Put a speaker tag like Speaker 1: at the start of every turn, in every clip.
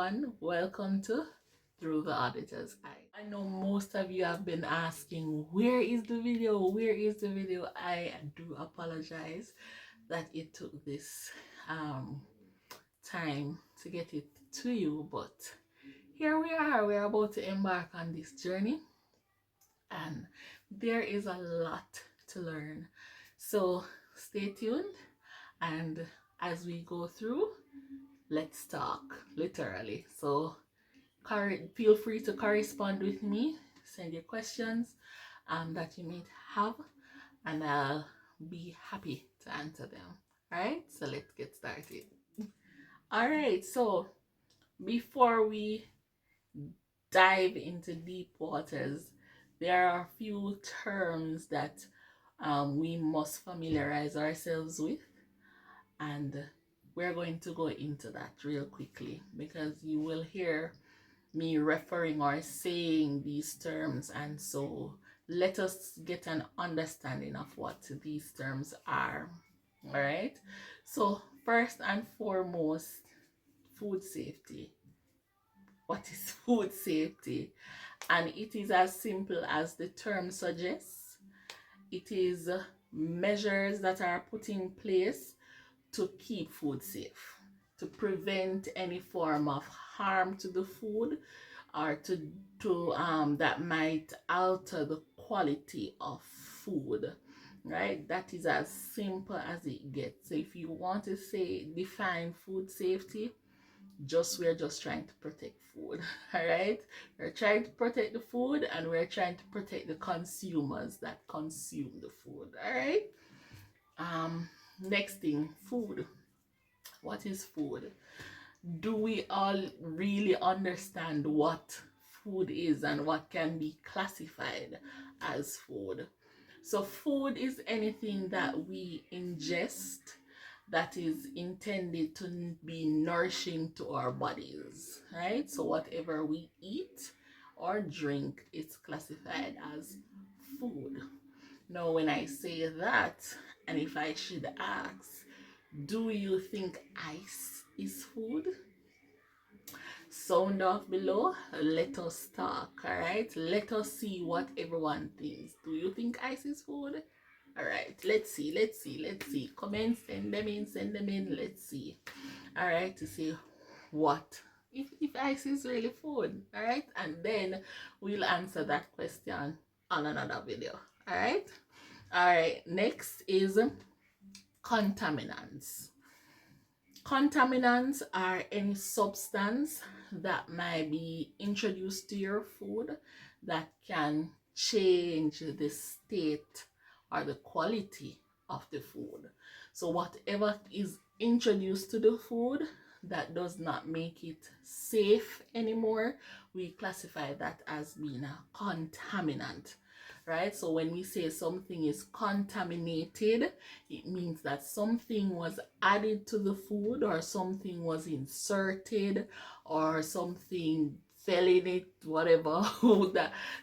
Speaker 1: everyone, welcome to Through the Auditor's Eye. I know most of you have been asking, where is the video? Where is the video? I do apologize that it took this time to get it to you, but here we are. We're about to embark on this journey, and there is a lot to learn. So stay tuned, and as we go through, let's talk, literally. So feel free to correspond with me, send your questions that you may have, and I'll be happy to answer them. All right, so let's get started. All right, so before we dive into deep waters, there are a few terms that we must familiarize ourselves with, and we're going to go into that real quickly because you will hear me referring or saying these terms, and so let us get an understanding of what these terms are. All right, so first and foremost, food safety. What is food safety? And it is as simple as the term suggests. It is measures that are put in place to keep food safe, to prevent any form of harm to the food, or to that might alter the quality of food. Right, that is as simple as it gets. So if you want to say define food safety, we're just trying to protect food. All right, we're trying to protect the food, and we're trying to protect the consumers that consume the food. All right, next thing, food. What is food? Do we all really understand what food is and what can be classified as food? So food is anything that we ingest that is intended to be nourishing to our bodies, right? So whatever we eat or drink, it's classified as food. Now, when I say that, and if I should ask, do you think ice is food? Sound off below. Let us talk. All right, let us see what everyone thinks. Do you think ice is food? All right, let's see. Comments, send them in. Let's see. All right, to see what if ice is really food. All right, and then we'll answer that question on another video. All right. Next is contaminants. Contaminants are any substance that might be introduced to your food that can change the state or the quality of the food. So whatever is introduced to the food that does not make it safe anymore, we classify that as being a contaminant. Right, so when we say something is contaminated, it means that something was added to the food, or something was inserted, or something fell in it, whatever,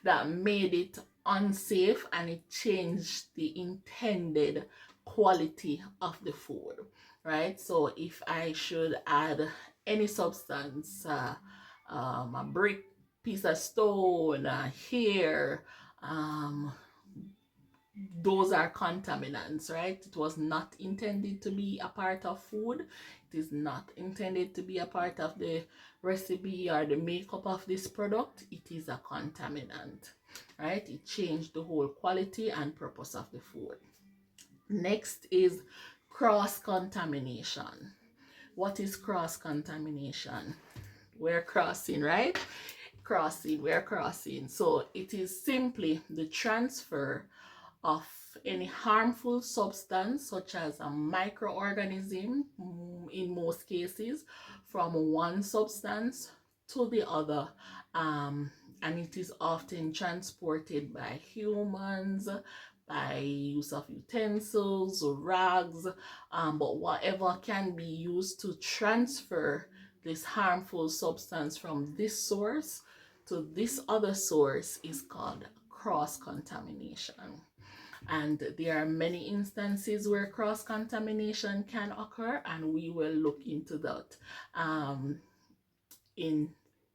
Speaker 1: that made it unsafe, and it changed the intended quality of the food. Right, so if I should add any substance, a brick, piece of stone, hair, those are contaminants, right? It was not intended to be a part of food. It is not intended to be a part of the recipe or the makeup of this product. It is a contaminant, right? It changed the whole quality and purpose of the food. Next is cross-contamination. What is cross-contamination? We're crossing, right? We're crossing. So it is simply the transfer of any harmful substance, such as a microorganism, in most cases, from one substance to the other. And it is often transported by humans, by use of utensils or rags, but whatever can be used to transfer this harmful substance from this source to this other source is called cross-contamination. And there are many instances where cross-contamination can occur, and we will look into that in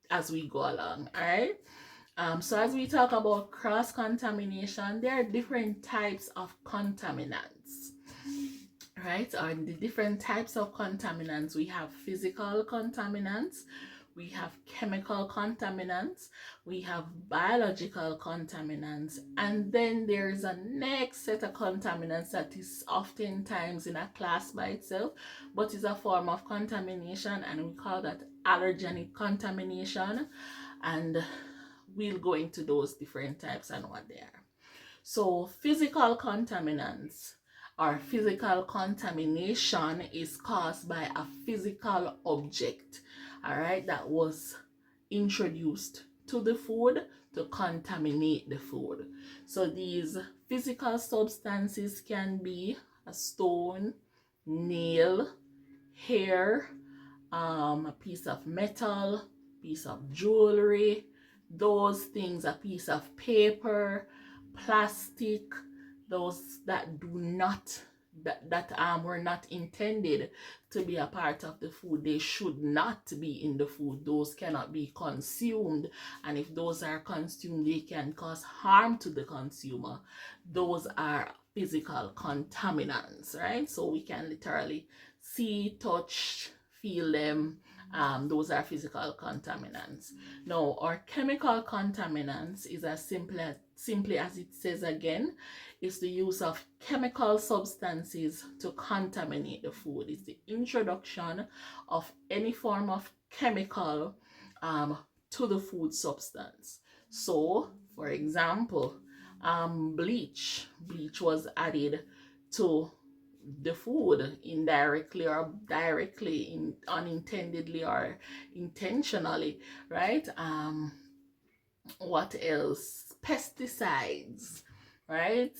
Speaker 1: as we go along. All right. So as we talk about cross contamination, there are different types of contaminants, right? And the different types of contaminants, we have physical contaminants, we have chemical contaminants, we have biological contaminants, and then there's a next set of contaminants that is oftentimes in a class by itself, but is a form of contamination, and we call that allergenic contamination. And we'll go into those different types and what they are. So physical contaminants or physical contamination is caused by a physical object, all right, that was introduced to the food to contaminate the food. So these physical substances can be a stone, nail, hair, a piece of metal, piece of jewelry, those things, a piece of paper, plastic, those that do not were not intended to be a part of the food. They should not be in the food. Those cannot be consumed, and if those are consumed, they can cause harm to the consumer. Those are physical contaminants, right? So we can literally see, touch, feel them. Those are physical contaminants. Now, our chemical contaminants is as simply as it says again, is the use of chemical substances to contaminate the food. It's the introduction of any form of chemical to the food substance. So, for example, bleach was added to the food indirectly or directly, unintendedly or intentionally, right? What else? Pesticides, right?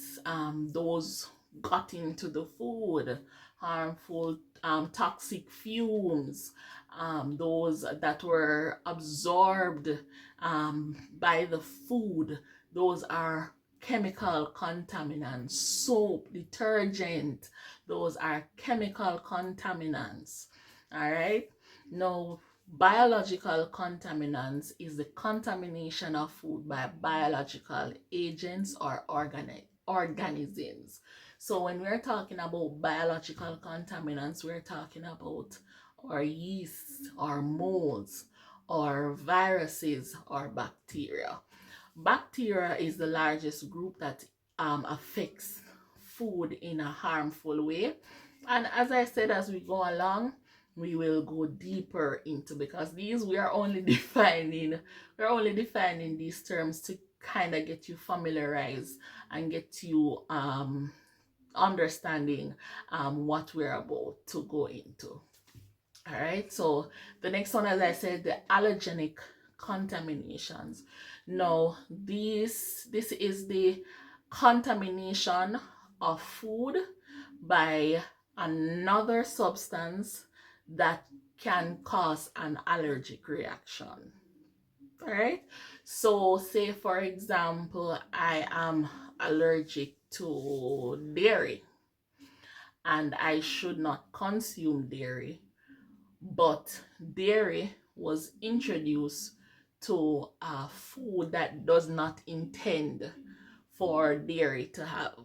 Speaker 1: Those got into the food, harmful toxic fumes, those that were absorbed by the food, those are chemical contaminants. Soap, detergent, those are chemical contaminants. All right. Now, biological contaminants is the contamination of food by biological agents or organisms. So when we're talking about biological contaminants, we're talking about or yeast or molds or viruses or bacteria. Bacteria is the largest group that affects food in a harmful way. And as I said, as we go along, we will go deeper into, because these we're only defining these terms to kind of get you familiarized and get you understanding what we're about to go into. All right, so the next one, as I said, the allergenic contaminations. Now, this is the contamination of food by another substance that can cause an allergic reaction. All right, so say for example, I am allergic to dairy and I should not consume dairy, but dairy was introduced to a food that does not intend for dairy to have,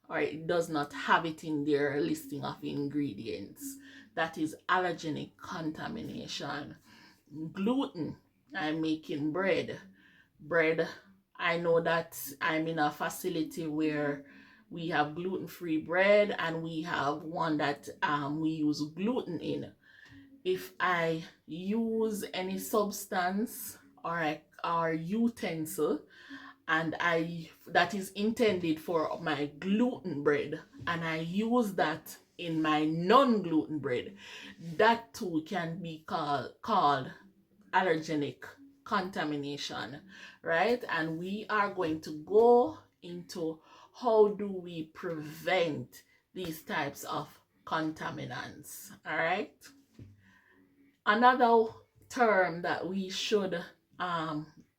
Speaker 1: or it does not have it in their listing of ingredients. That is allergenic contamination. Gluten. I'm making bread. I know that I'm in a facility where we have gluten-free bread and we have one that we use gluten in. If I use any substance or utensil and that is intended for my gluten bread, and I use that in my non-gluten bread, that too can be called allergenic contamination, right? And we are going to go into how do we prevent these types of contaminants, all right? Another term that we should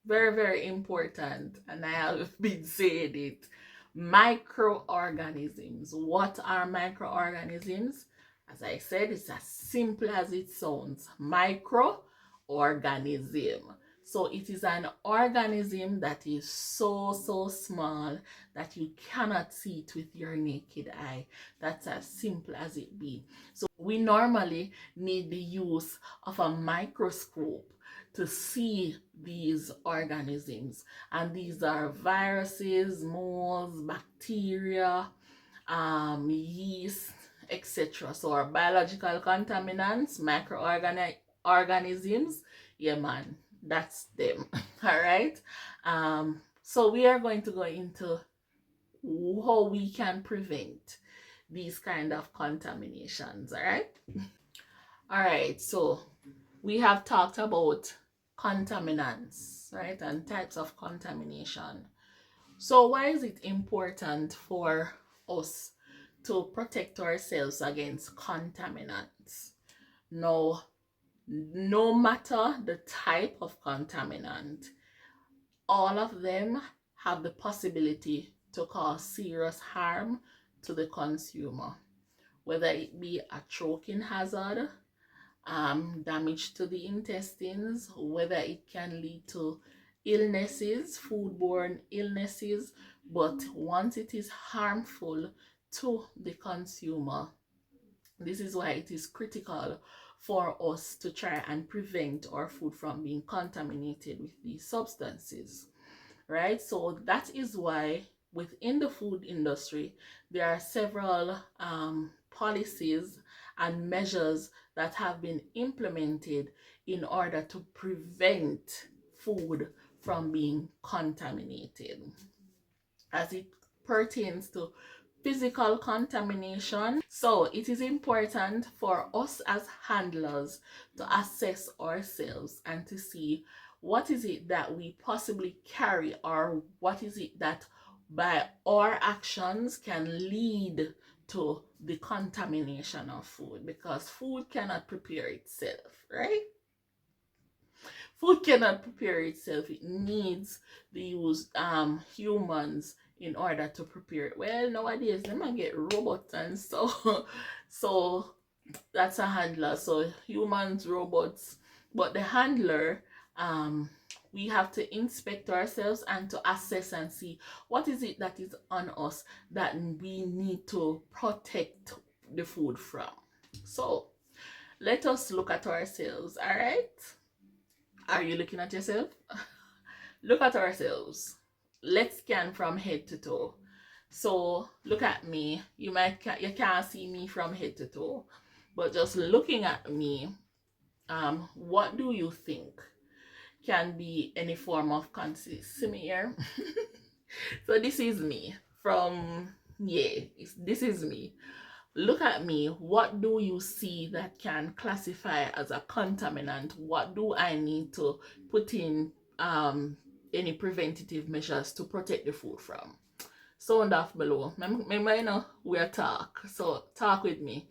Speaker 1: very, very important, and I have been saying it, microorganisms. What are microorganisms? As I said, it's as simple as it sounds. Micro, organism. So it is an organism that is so small that you cannot see it with your naked eye. That's as simple as it be. So we normally need the use of a microscope to see these organisms, and these are viruses, molds, bacteria, yeast, etc. So our biological contaminants, microorganisms, yeah man, that's them. All right. So we are going to go into how we can prevent these kind of contaminations. All right. All right. So we have talked about contaminants, right, and types of contamination. So why is it important for us to protect ourselves against contaminants? Now, no matter the type of contaminant, all of them have the possibility to cause serious harm to the consumer, whether it be a choking hazard, damage to the intestines, whether it can lead to illnesses, foodborne illnesses. But once it is harmful to the consumer, this is why it is critical for us to try and prevent our food from being contaminated with these substances, right? So that is why within the food industry, there are several policies and measures that have been implemented in order to prevent food from being contaminated. As it pertains to physical contamination, so it is important for us as handlers to assess ourselves and to see what is it that we possibly carry, or what is it that by our actions can lead to the contamination of food, because food cannot prepare itself, right? Food cannot prepare itself. It needs the use humans in order to prepare it. Well, nowadays they might get robots and so so that's a handler. So humans, robots, but the handler, we have to inspect ourselves and to assess and see what is it that is on us that we need to protect the food from. So let us look at ourselves. All right, are you looking at yourself? Look at ourselves. Let's scan from head to toe. So look at me. You can't see me from head to toe, but just looking at me, what do you think can be any form of consistency here? So this is me from, yeah, this is me. Look at me. What do you see that can classify as a contaminant? What do I need to put in any preventative measures to protect the food from? Sound off below. Remember, we're talk. So talk with me.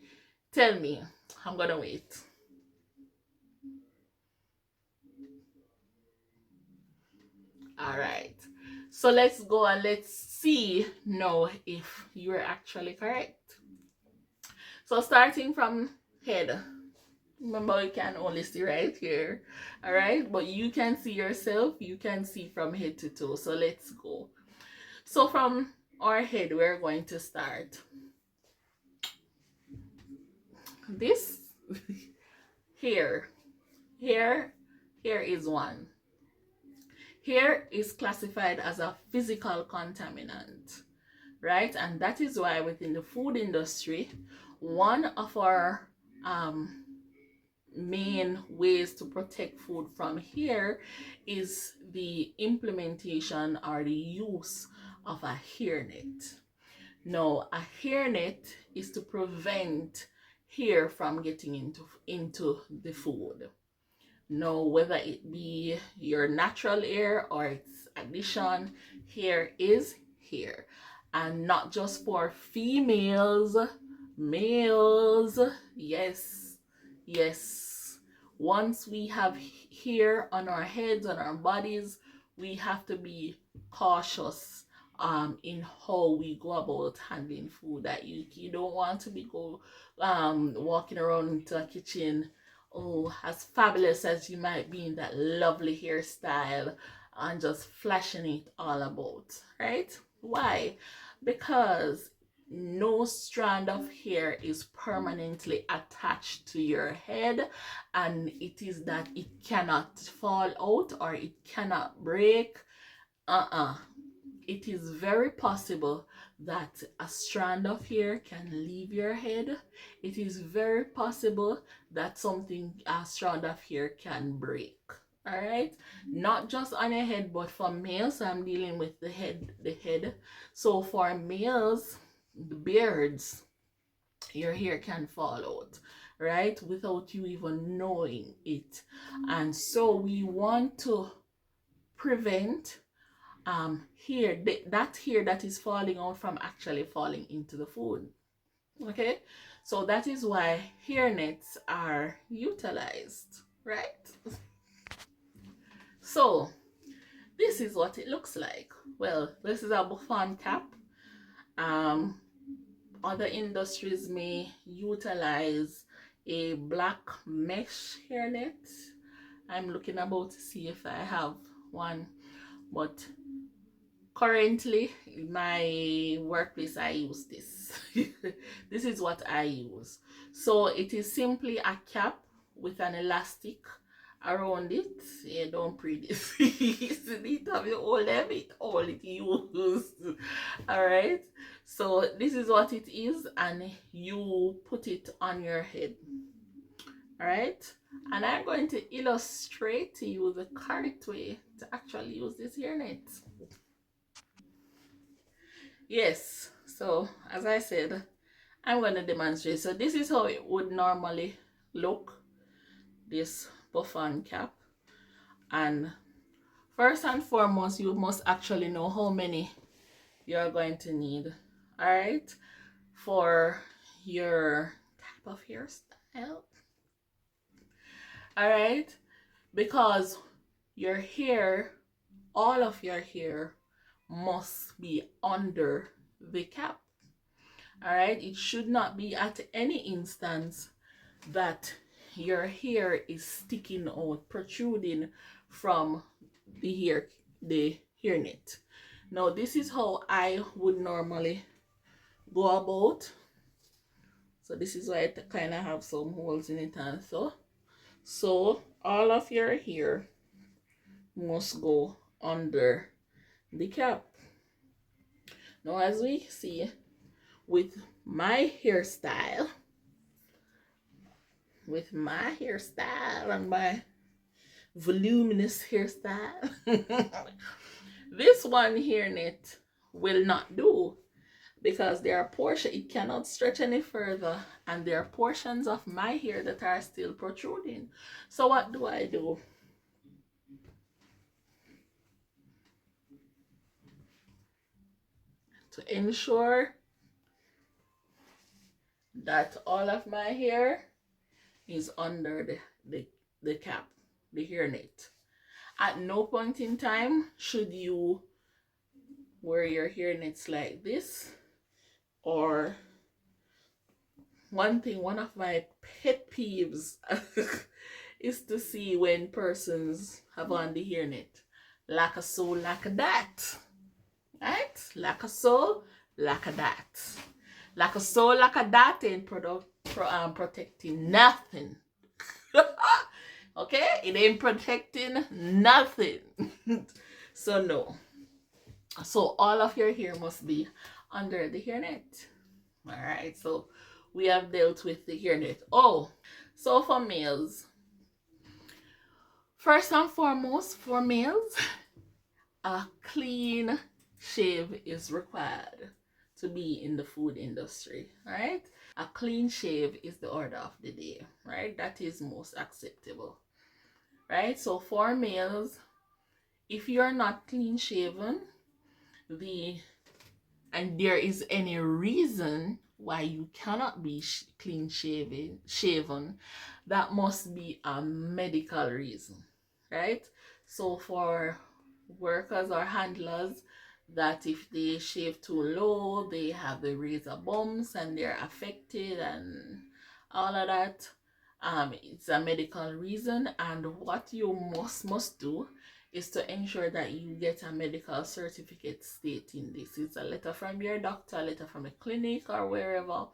Speaker 1: Tell me. I'm gonna wait. All right. So let's go and let's see now if you're actually correct. So starting from head. Remember, you can only see right here. All right. But you can see yourself. You can see from head to toe. So let's go. So from our head, we're going to start. This here. Here is one. Here is classified as a physical contaminant, right? And that is why within the food industry, one of our main ways to protect food from here is the implementation or the use of a hairnet. Now, a hairnet is to prevent hair from getting into the food. Now, whether it be your natural hair or its addition, hair is hair. And not just for females, males, yes, yes. Once we have hair on our heads, on our bodies, we have to be cautious in how we go about handling food. That you don't want to be walking around into a kitchen oh, as fabulous as you might be in that lovely hairstyle and just flashing it all about, right? Why? Because no strand of hair is permanently attached to your head, and it is that it cannot fall out or it cannot break. Uh-uh. It is very possible that a strand of hair can leave your head. It is very possible that a strand of hair can break. All right, not just on your head, but for males, I'm dealing with the head. So for males, the beards, your hair can fall out, right, without you even knowing it. And so we want to prevent that hair that is falling out from actually falling into the food. Okay, so that is why hair nets are utilized, right? So this is what it looks like. Well, this is a bouffant cap. um Other industries may utilize a black mesh hairnet. I'm looking about to see if I have one, but currently in my workplace I use this. This is what I use. So it is simply a cap with an elastic around it. You don't pre this. You need to have your whole habit, all it used. All right. So this is what it is, and you put it on your head. All right. And I'm going to illustrate to you the correct way to actually use this hairnet. Yes, so as I said, I'm going to demonstrate. So this is how it would normally look, this bouffant cap. And first and foremost, you must actually know how many you're going to need, all right, for your type of hairstyle, all right, because your hair, all of your hair must be under the cap. All right, it should not be at any instance that your hair is sticking out, protruding from the hair net. Now this is how I would normally go about. So this is why I kind of have some holes in it, and so all of your hair must go under the cap. Now as we see with my hairstyle, and my voluminous hairstyle, this one hair net will not do, because there are portions, it cannot stretch any further, and there are portions of my hair that are still protruding. So what do I do? To ensure that all of my hair is under the cap, the hair net. At no point in time should you wear your hair nets like this. Or one of my pet peeves is to see when persons have on the hair net like a so, like a that, right? Like a so, like a that, like a so, like a that ain't protecting nothing. Okay, it ain't protecting nothing. So no, so all of your hair must be under the hairnet. All right, so we have dealt with the hairnet. Oh, so for males, first and foremost, for males, a clean shave is required to be in the food industry. All right, a clean shave is the order of the day, right? That is most acceptable, right? So for males, if you're not clean shaven, and there is any reason why you cannot be clean shaven, that must be a medical reason, right? So for workers or handlers, that if they shave too low, they have the razor bumps and they're affected and all of that, It's a medical reason, and what you must do is to ensure that you get a medical certificate stating this. It's a letter from your doctor, a letter from a clinic or wherever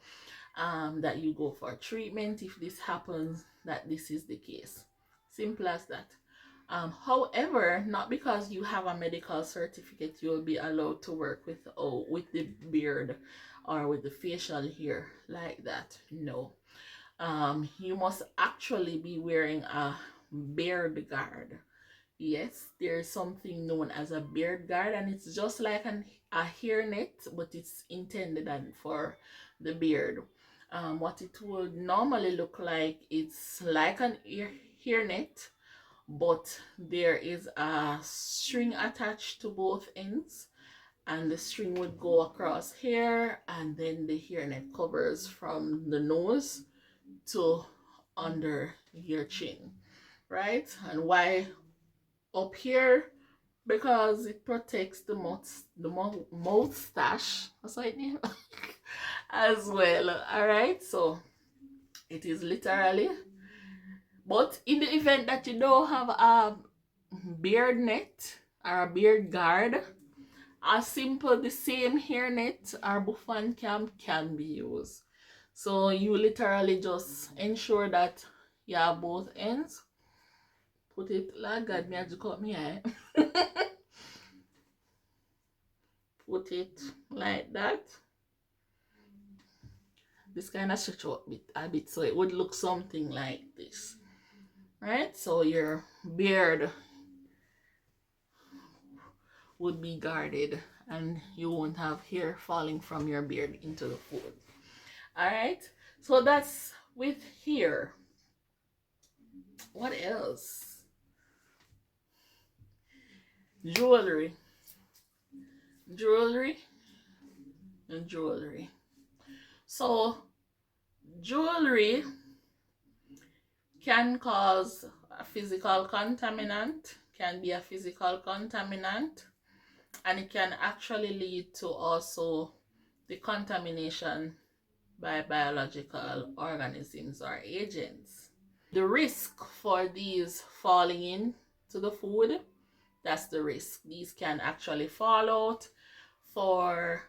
Speaker 1: that you go for treatment if this happens, that this is the case. Simple as that. However, not because you have a medical certificate you will be allowed to work with the beard or with the facial hair like that. No. You must actually be wearing a beard guard. Yes, there's something known as a beard guard, and it's just like a hairnet, but it's intended for the beard. What it would normally look like, it's like an hairnet, but there is a string attached to both ends, and the string would go across here, and then the hairnet covers from the nose to under your chin, right? And why up here? Because it protects the moustache, that's what it name as well. All right, so it is literally. But in the event that you don't have a beard net or a beard guard, a simple the same hair net or buffon cam can be used. So you literally just ensure that you have both ends. Put it like God, me have to cut me eye. Put it like that. This kind of stretch out a bit so it would look something like this, right? So your beard would be guarded and you won't have hair falling from your beard into the food. All right, so that's with hair. What else? Jewelry and jewelry. So jewelry can cause a physical contaminant, can be a physical contaminant, and it can actually lead to also the contamination by biological organisms or agents. The risk for these falling into the food, that's the risk. These can actually fall out for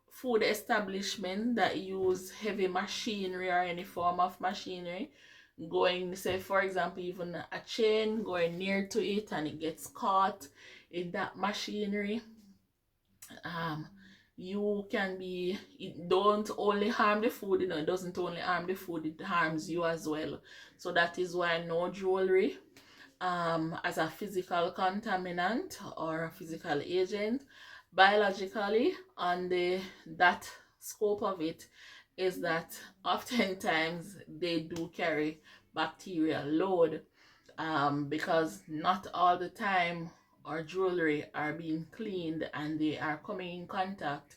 Speaker 1: food establishment that use heavy machinery or any form of machinery, going, say for example, even a chain going near to it and it gets caught in that machinery. You can be, it don't only harm the food, you know, it doesn't only harm the food, it harms you as well. So that is why no jewelry as a physical contaminant or a physical agent. Biologically, on that scope of it is that oftentimes they do carry bacterial load, because not all the time our jewelry are being cleaned and they are coming in contact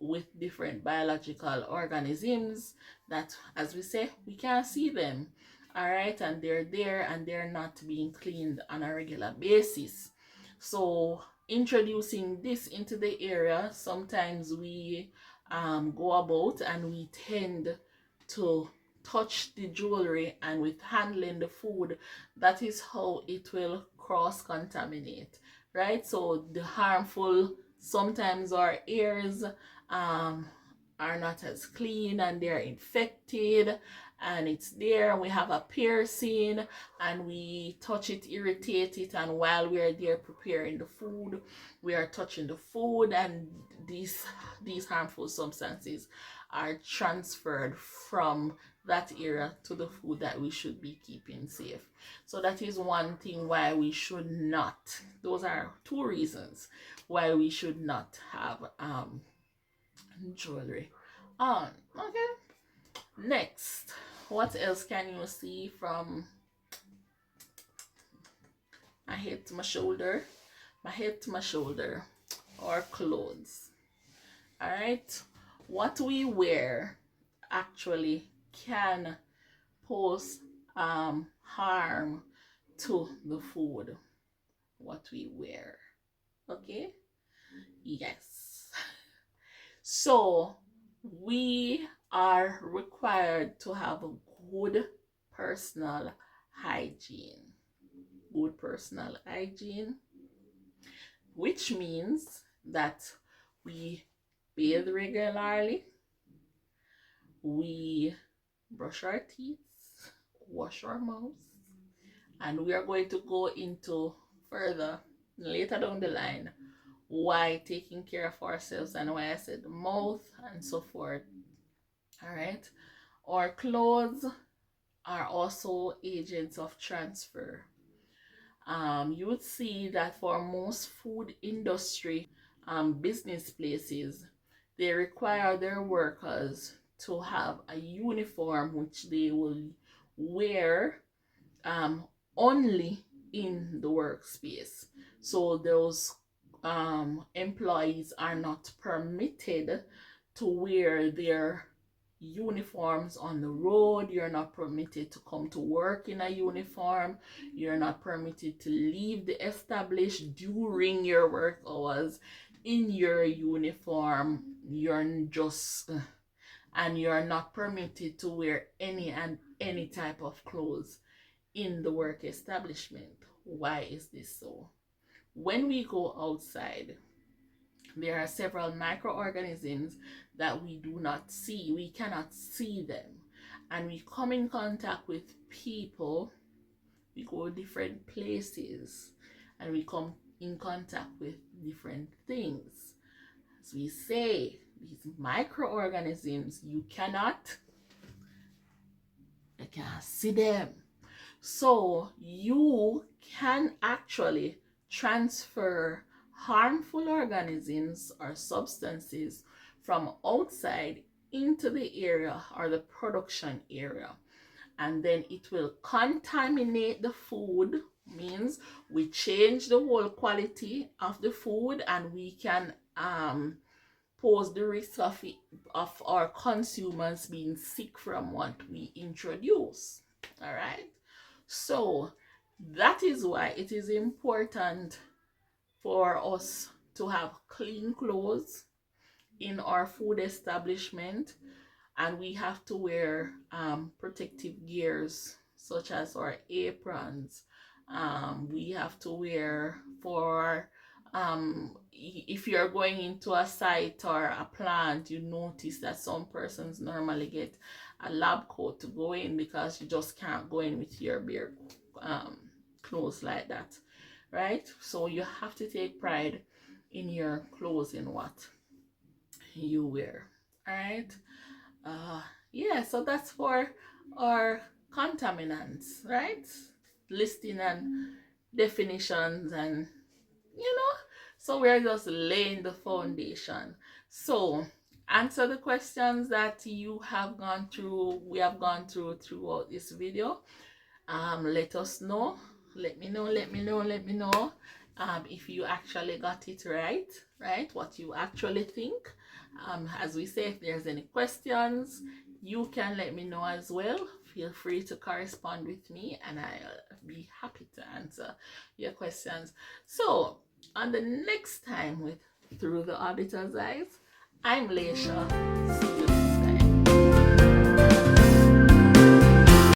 Speaker 1: with different biological organisms that, as we say, we can't see them. All right, and they're there and they're not being cleaned on a regular basis. So introducing this into the area, sometimes we go about and we tend to touch the jewelry, and with handling the food, that is how it will cross contaminate, right? So the harmful, sometimes our ears are not as clean and they're infected, and it's there, we have a piercing and we touch it, irritate it, and while we're there preparing the food, we are touching the food, and these harmful substances are transferred from that area to the food that we should be keeping safe. So that is one thing why we should not, those are two reasons why we should not have jewelry on. Okay, next, what else can you see from my head to my shoulder, or clothes? All right, what we wear actually can pose harm to the food, what we wear. Okay, yes. So we are required to have a good personal hygiene. Good personal hygiene, which means that we bathe regularly, we brush our teeth, wash our mouths, and we are going to go into further later down the line why taking care of ourselves and why I said the mouth and so forth. All right. Our clothes are also agents of transfer. You would see that for most food industry business places, they require their workers to have a uniform which they will wear um, only in the workspace. So those employees are not permitted to wear their uniforms on the road. You're not permitted to come to work in a uniform. You're not permitted to leave the establishment during your work hours in your uniform. You're just and you're not permitted to wear any type of clothes in the work establishment. Why is this so? When we go outside, there are several microorganisms that we do not see. We cannot see them. And we come in contact with people, we go different places, and we come in contact with different things. As we say, these microorganisms, you cannot see them. So you can actually transfer harmful organisms or substances from outside into the area or the production area, and then it will contaminate the food. Means we change the whole quality of the food, and we can pose the risk of our consumers being sick from what we introduce. All right. So that is why it is important for us to have clean clothes in our food establishment, and we have to wear protective gears such as our aprons. We have to wear for if you're going into a site or a plant, you notice that some persons normally get a lab coat to go in because you just can't go in with your bare clothes like that, right? So you have to take pride in your clothes, in what you wear. All right. Yeah, so that's for our contaminants, right? Listing and definitions, and so we're just laying the foundation. So answer the questions that you have gone through, we have gone through throughout this video. Let us know. Let me know if you actually got it right, what you actually think. As we say, if there's any questions, you can let me know as well. Feel free to correspond with me, and I'll be happy to answer your questions. So on the next time with Through the Auditor's Eyes, I'm Leisha. See you.